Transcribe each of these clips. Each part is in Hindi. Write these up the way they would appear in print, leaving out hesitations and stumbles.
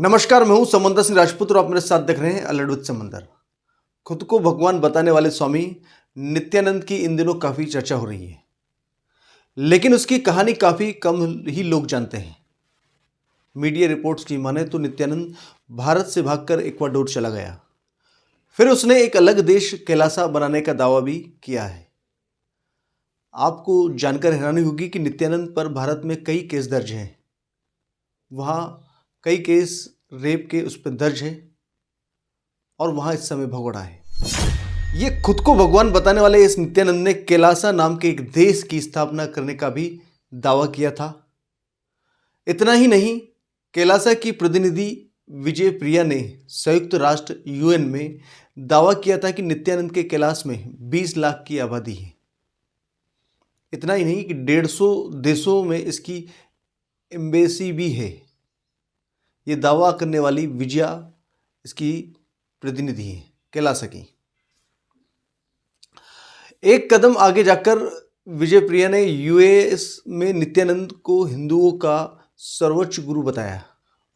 नमस्कार, मैं हूं समंदर सिंह राजपूत और आप मेरे साथ देख रहे हैं अलर्ट विद समंदर। खुद को भगवान बताने वाले स्वामी नित्यानंद की इन दिनों काफ़ी चर्चा हो रही है, लेकिन उसकी कहानी काफ़ी कम ही लोग जानते हैं। मीडिया रिपोर्ट्स की माने तो नित्यानंद भारत से भागकर इक्वाडोर चला गया। फिर उसने एक अलग देश कैलासा बनाने का दावा भी किया है। आपको जानकर हैरानी होगी कि नित्यानंद पर भारत में कई केस दर्ज हैं। वहाँ कई केस रेप के उस पर दर्ज है और वहाँ इस समय भगोड़ा है। ये खुद को भगवान बताने वाले इस नित्यानंद ने कैलासा नाम के एक देश की स्थापना करने का भी दावा किया था। इतना ही नहीं, कैलासा की प्रतिनिधि विजय प्रिया ने संयुक्त राष्ट्र यूएन में दावा किया था कि नित्यानंद के कैलाश में 20 लाख की आबादी है। इतना ही नहीं कि 150 देशों में इसकी एम्बेसी भी है। ये दावा करने वाली विजया इसकी प्रतिनिधि है कैलासा की। एक कदम आगे जाकर विजय प्रिया ने यूएस में नित्यानंद को हिंदुओं का सर्वोच्च गुरु बताया।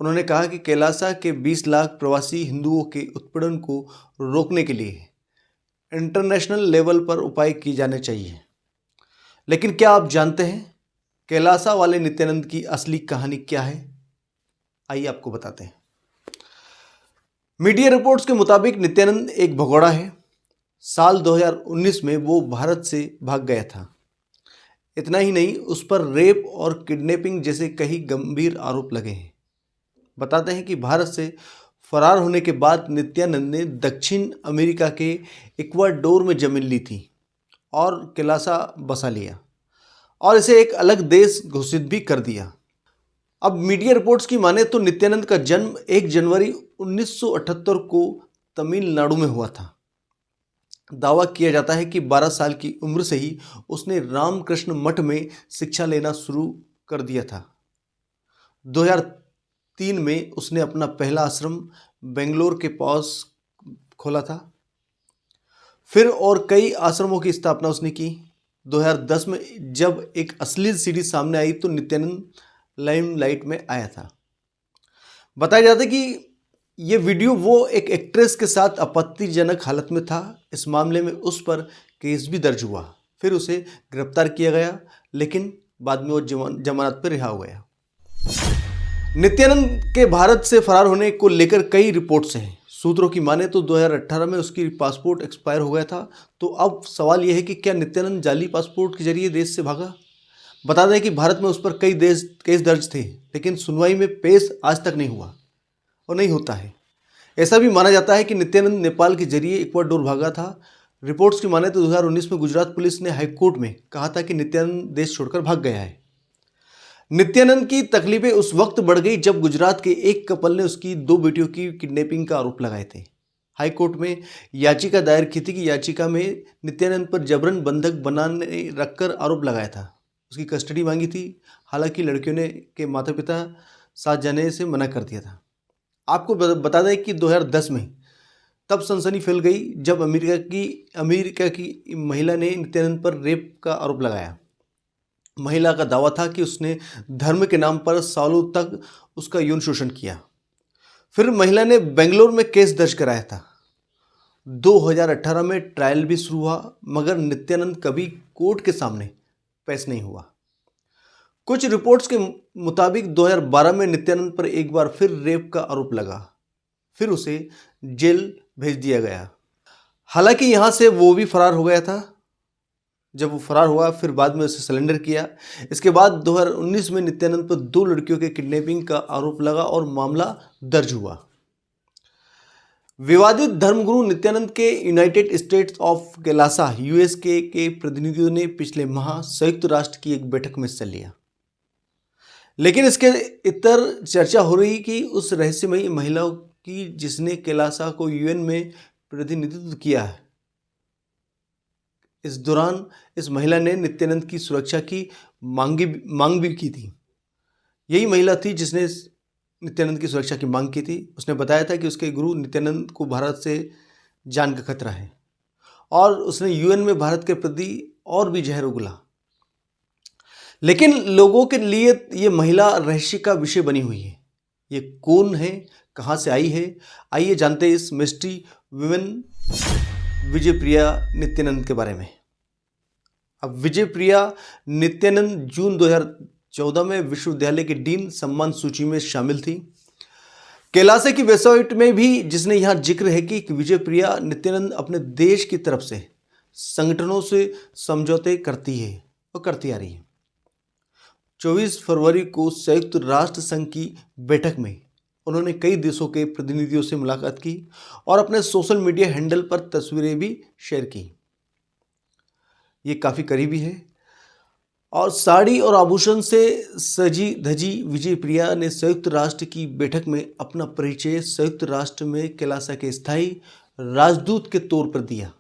उन्होंने कहा कि कैलासा के 20 लाख प्रवासी हिंदुओं के उत्पीड़न को रोकने के लिए इंटरनेशनल लेवल पर उपाय किए जाने चाहिए। लेकिन क्या आप जानते हैं कैलासा वाले नित्यानंद की असली कहानी क्या है? आइए आपको बताते हैं। मीडिया रिपोर्ट्स के मुताबिक नित्यानंद एक भगोड़ा है। साल 2019 में वो भारत से भाग गया था। इतना ही नहीं, उस पर रेप और किडनैपिंग जैसे कई गंभीर आरोप लगे हैं। बताते हैं कि भारत से फरार होने के बाद नित्यानंद ने दक्षिण अमेरिका के इक्वाडोर में जमीन ली थी और कैलासा बसा लिया और इसे एक अलग देश घोषित भी कर दिया। अब मीडिया रिपोर्ट्स की माने तो नित्यानंद का जन्म 1 जनवरी 1978 को तमिलनाडु में हुआ था। दावा किया जाता है कि 12 साल की उम्र से ही उसने रामकृष्ण मठ में शिक्षा लेना शुरू कर दिया था। 2003 में उसने अपना पहला आश्रम बेंगलोर के पास खोला था। फिर और कई आश्रमों की स्थापना उसने की। 2010 में जब एक अश्लील सीडी सामने आई तो नित्यानंद लाइमलाइट में आया था। बताया जाता है कि ये वीडियो वो एक एक्ट्रेस के साथ आपत्तिजनक हालत में था। इस मामले में उस पर केस भी दर्ज हुआ। फिर उसे गिरफ्तार किया गया, लेकिन बाद में वो जमानत पर रिहा हो गया। नित्यानंद के भारत से फरार होने को लेकर कई रिपोर्ट्स हैं। सूत्रों की माने तो 2018 में उसकी पासपोर्ट एक्सपायर हो गया था। तो अब सवाल यह है कि क्या नित्यानंद जाली पासपोर्ट के जरिए देश से भागा? बता दें कि भारत में उस पर कई केस दर्ज थे, लेकिन सुनवाई में पेश आज तक नहीं हुआ और नहीं होता है। ऐसा भी माना जाता है कि नित्यानंद नेपाल के जरिए इक्वाडोर भागा था। रिपोर्ट्स की माने तो 2019 में गुजरात पुलिस ने हाईकोर्ट में कहा था कि नित्यानंद देश छोड़कर भाग गया है। नित्यानंद की तकलीफें उस वक्त बढ़ गई जब गुजरात के एक कपल ने उसकी 2 बेटियों की किडनैपिंग का आरोप लगाए थे। हाईकोर्ट में याचिका दायर की थी कि याचिका में नित्यानंद पर जबरन बंधक बनाने रखकर आरोप लगाया था। उसकी कस्टडी मांगी थी। हालांकि लड़कियों ने के माता पिता साथ जाने से मना कर दिया था। आपको बता दें कि 2010 में तब सनसनी फैल गई जब अमेरिका की महिला ने नित्यानंद पर रेप का आरोप लगाया। महिला का दावा था कि उसने धर्म के नाम पर सालों तक उसका यौन शोषण किया। फिर महिला ने बेंगलोर में केस दर्ज कराया था। 2018 में ट्रायल भी शुरू हुआ, मगर नित्यानंद कभी कोर्ट के सामने पेश नहीं हुआ। कुछ रिपोर्ट्स के मुताबिक 2012 में नित्यानंद पर एक बार फिर रेप का आरोप लगा। फिर उसे जेल भेज दिया गया। हालांकि यहाँ से वो भी फरार हो गया था। जब वो फरार हुआ फिर बाद में उसे सरेंडर किया। इसके बाद 2019 में नित्यानंद पर 2 लड़कियों के किडनैपिंग का आरोप लगा और मामला दर्ज हुआ। विवादित धर्मगुरु नित्यानंद के United states of Kailasa US के प्रतिनिधियों ने पिछले माह संयुक्त राष्ट्र की एक बैठक में हिस्सा लिया। लेकिन इसके इतर चर्चा हो रही कि उस रहस्यमयी महिला की जिसने कैलासा को यूएन में प्रतिनिधित्व किया है। इस दौरान इस महिला ने नित्यानंद की सुरक्षा की मांग भी की थी। यही महिला थी जिसने नित्यानंद की सुरक्षा की मांग की थी। उसने बताया था कि उसके गुरु नित्यानंद को भारत से जान का खतरा है और उसने यूएन में भारत के प्रति और भी जहर उगला। लेकिन लोगों के लिए ये महिला रहस्य का विषय बनी हुई है। ये कौन है, कहाँ से आई है, आइए जानते हैं इस मिस्ट्री वुमेन विजयप्रिया नित्यानंद के बारे में। अब विजयप्रिया नित्यानंद जून 2014 में विश्वविद्यालय की डीन सम्मान सूची में शामिल थी। कैलासा की वेबसाइट में भी जिसने यहाँ जिक्र है कि विजयप्रिया नित्यानंद अपने देश की तरफ से संगठनों से समझौते करती है और करती आ रही है। 24 फरवरी को संयुक्त राष्ट्र संघ की बैठक में उन्होंने कई देशों के प्रतिनिधियों से मुलाकात की और अपने सोशल मीडिया हैंडल पर तस्वीरें भी शेयर की। ये काफ़ी करीबी है और साड़ी और आभूषण से सजी धजी विजयप्रिया ने संयुक्त राष्ट्र की बैठक में अपना परिचय संयुक्त राष्ट्र में कैलासा के स्थायी राजदूत के तौर पर दिया।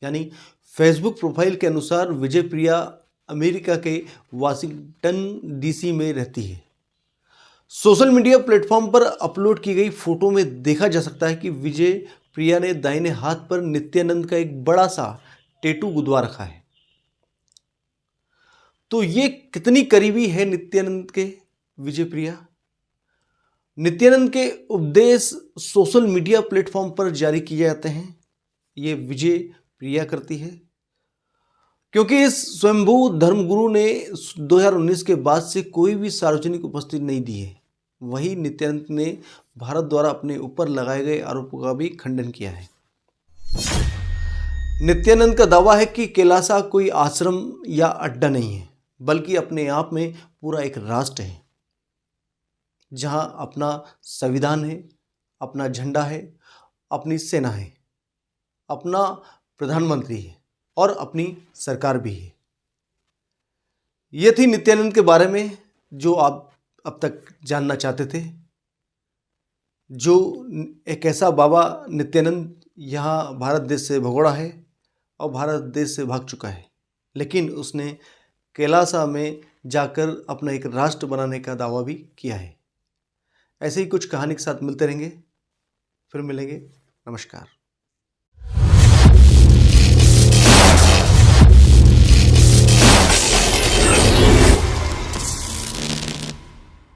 यानी फेसबुक प्रोफाइल के अनुसार विजयप्रिया अमेरिका के वाशिंगटन डीसी में रहती है। सोशल मीडिया प्लेटफॉर्म पर अपलोड की गई फोटो में देखा जा सकता है कि विजयप्रिया ने दाहिने हाथ पर नित्यानंद का एक बड़ा सा टैटू गुदवा रखा है। तो ये कितनी करीबी है नित्यानंद के विजयप्रिया? नित्यानंद के उपदेश सोशल मीडिया प्लेटफॉर्म पर जारी किए जाते हैं, ये विजयप्रिया करती है, क्योंकि इस स्वयंभू धर्मगुरु ने 2019 के बाद से कोई भी सार्वजनिक उपस्थिति नहीं दी है। वहीं नित्यानंद ने भारत द्वारा अपने ऊपर लगाए गए आरोपों का भी खंडन किया है। नित्यानंद का दावा है कि कैलासा कोई आश्रम या अड्डा नहीं है, बल्कि अपने आप में पूरा एक राष्ट्र है, जहां अपना संविधान है, अपना झंडा है, अपनी सेना है, अपना प्रधानमंत्री है और अपनी सरकार भी है। ये थी नित्यानंद के बारे में जो आप अब तक जानना चाहते थे। जो एक ऐसा बाबा नित्यानंद यहाँ भारत देश से भगोड़ा है और भारत देश से भाग चुका है, लेकिन उसने कैलासा में जाकर अपना एक राष्ट्र बनाने का दावा भी किया है। ऐसे ही कुछ कहानी के साथ मिलते रहेंगे, फिर मिलेंगे। नमस्कार।